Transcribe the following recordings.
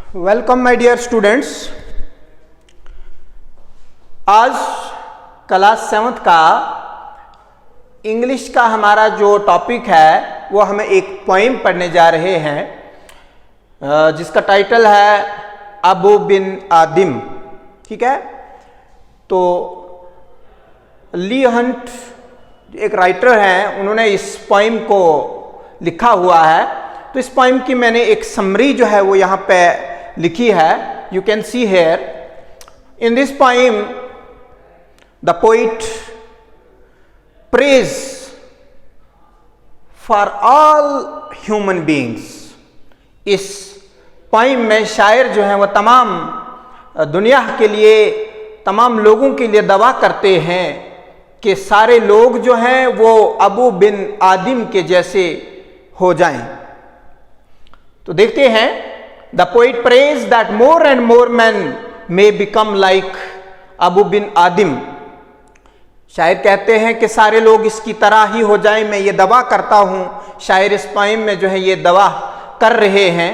Welcome my dear students. आज class 7th का English का हमारा जो टॉपिक है वो हम एक पोइम पढ़ने जा रहे हैं जिसका टाइटल है अबू बिन आदिम। ठीक है, तो ली हंट एक राइटर हैं, उन्होंने इस पोइम को लिखा हुआ है। तो इस पोइम की मैंने एक समरी जो है वो यहाँ पे लिखी है। You can see here in this poem the poet praise for all human beings. इस पोइम में शायर जो है वो तमाम दुनिया के लिए, तमाम लोगों के लिए दवा करते हैं कि सारे लोग जो हैं वो अबू बिन आदिम के जैसे हो जाएं। तो देखते हैं, the poet prays that more and more men may become like Abou Ben Adhem. शायर कहते हैं कि सारे लोग इसकी तरह ही हो जाएं, मैं ये दवा करता हूं। शायर इस पोइम में जो है ये दवा कर रहे हैं।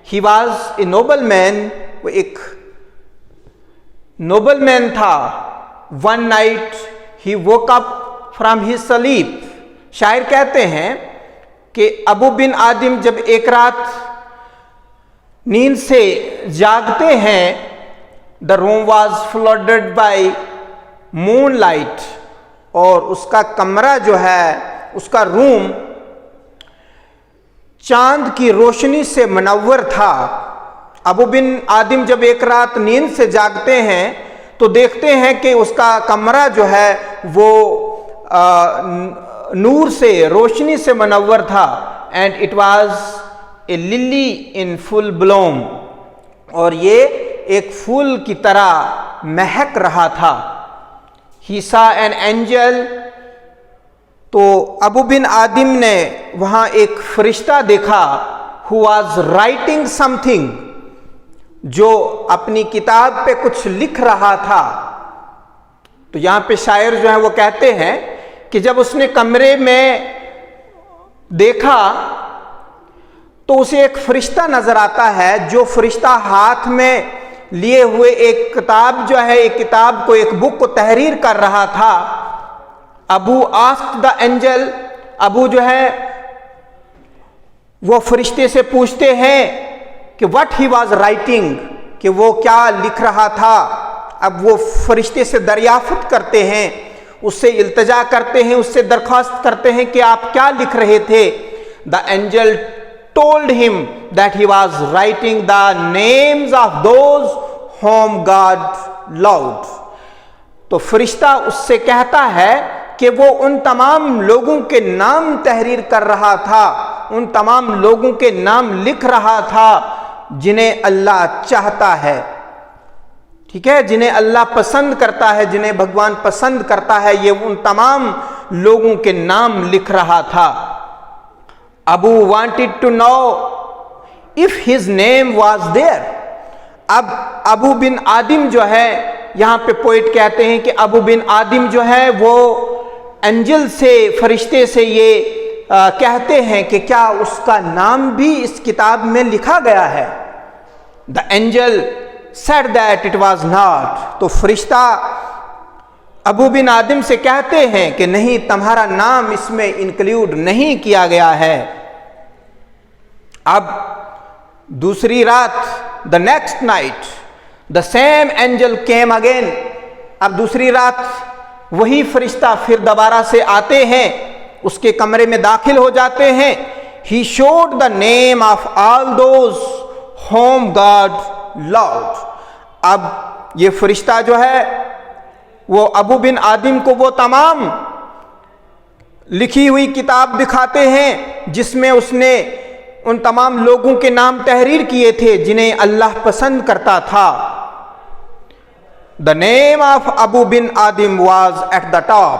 He was a noble man, वो एक नोबल मैन था। One night he woke up from his sleep. शायर कहते हैं कि अबू बिन आदिम जब एक रात नींद से जागते हैं, the room was flooded by moonlight, और उसका कमरा जो है, उसका रूम चांद की रोशनी से मुनव्वर था। अबू बिन आदिम जब एक रात नींद से जागते हैं तो देखते हैं कि उसका कमरा जो है वो नूर से, रोशनी से मुनव्वर था। And it was a lily in full Bloom, और ये एक फूल की तरह महक रहा था। ही सा एन एंजल, तो अबू बिन आदिम ने वहां एक फरिश्ता देखा। हु वाज राइटिंग समथिंग, जो अपनी किताब पे कुछ लिख रहा था। तो यहां पे शायर जो है वो कहते हैं कि जब उसने कमरे में देखा तो उसे एक फरिश्ता नजर आता है, जो फरिश्ता हाथ में लिए हुए एक किताब जो है, एक किताब को, एक बुक को तहरीर कर रहा था। Abu asked the angel, Abu जो है वो फरिश्ते से पूछते हैं कि व्हाट ही वाज राइटिंग, कि वो क्या लिख रहा था। अब वो फरिश्ते से दरियाफ्त करते हैं, उससे इल्तजा करते हैं, उससे दरख्वास्त करते हैं कि आप क्या लिख रहे थे। The angel told him that he was writing the names of those whom God loved। तो फरिश्ता उससे कहता है कि वो उन तमाम लोगों के नाम तहरीर कर रहा था, उन तमाम लोगों के नाम लिख रहा था जिन्हें अल्लाह चाहता है। ठीक है, जिन्हें अल्लाह पसंद करता है, जिन्हें भगवान पसंद करता है, ये उन तमाम लोगों के नाम लिख रहा था। Abou wanted to know if his name was there. अब अबू बिन आदिम जो है, यहां पे पोइट कहते हैं कि अबू बिन आदिम जो है वो एंजल से, फरिश्ते से ये कहते हैं कि क्या उसका नाम भी इस किताब में लिखा गया है। The angel said that it was not. तो फरिश्ता अबू बिन आदिम से कहते हैं कि नहीं, तुम्हारा नाम इसमें इंक्लूड नहीं किया गया है। अब दूसरी रात, the next night the same angel came again. अब दूसरी रात वही फरिश्ता फिर दोबारा से आते हैं, उसके कमरे में दाखिल हो जाते हैं। He showed the name of all those home God loved. अब ये फरिश्ता जो है वो अबू बिन आदिम को वो तमाम लिखी हुई किताब दिखाते हैं जिसमें उसने उन तमाम लोगों के नाम तहरीर किए थे जिन्हें अल्लाह पसंद करता था। The name of Abu Ben आदिम वाज एट द टॉप।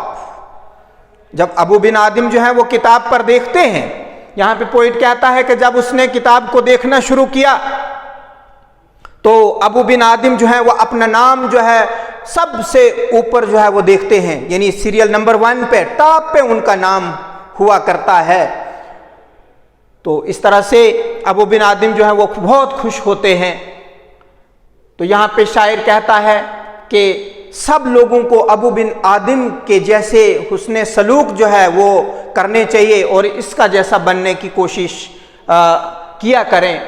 जब अबू बिन आदिम जो है वो किताब पर देखते हैं, यहां पे पोइट कहता है कि जब उसने किताब को देखना शुरू किया तो अबू बिन आदिम जो है वो अपना नाम जो है सबसे ऊपर जो है वो देखते हैं, यानी सीरियल नंबर 1 पे, टॉप पे उनका नाम हुआ करता है। तो इस तरह से अबू बिन आदिम जो है वो बहुत खुश होते हैं। तो यहाँ पे शायर कहता है कि सब लोगों को अबू बिन आदिम के जैसे हुस्ने सलूक जो है वो करने चाहिए और इसका जैसा बनने की कोशिश किया करें।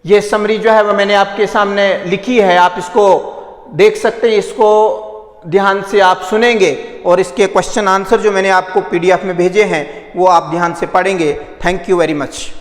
ये समरी जो है वो मैंने आपके सामने लिखी है, आप इसको देख सकते हैं, इसको ध्यान से आप सुनेंगे और इसके क्वेश्चन आंसर जो मैंने आपको PDF में भेजे हैं वो आप ध्यान से पढ़ेंगे। Thank you very much.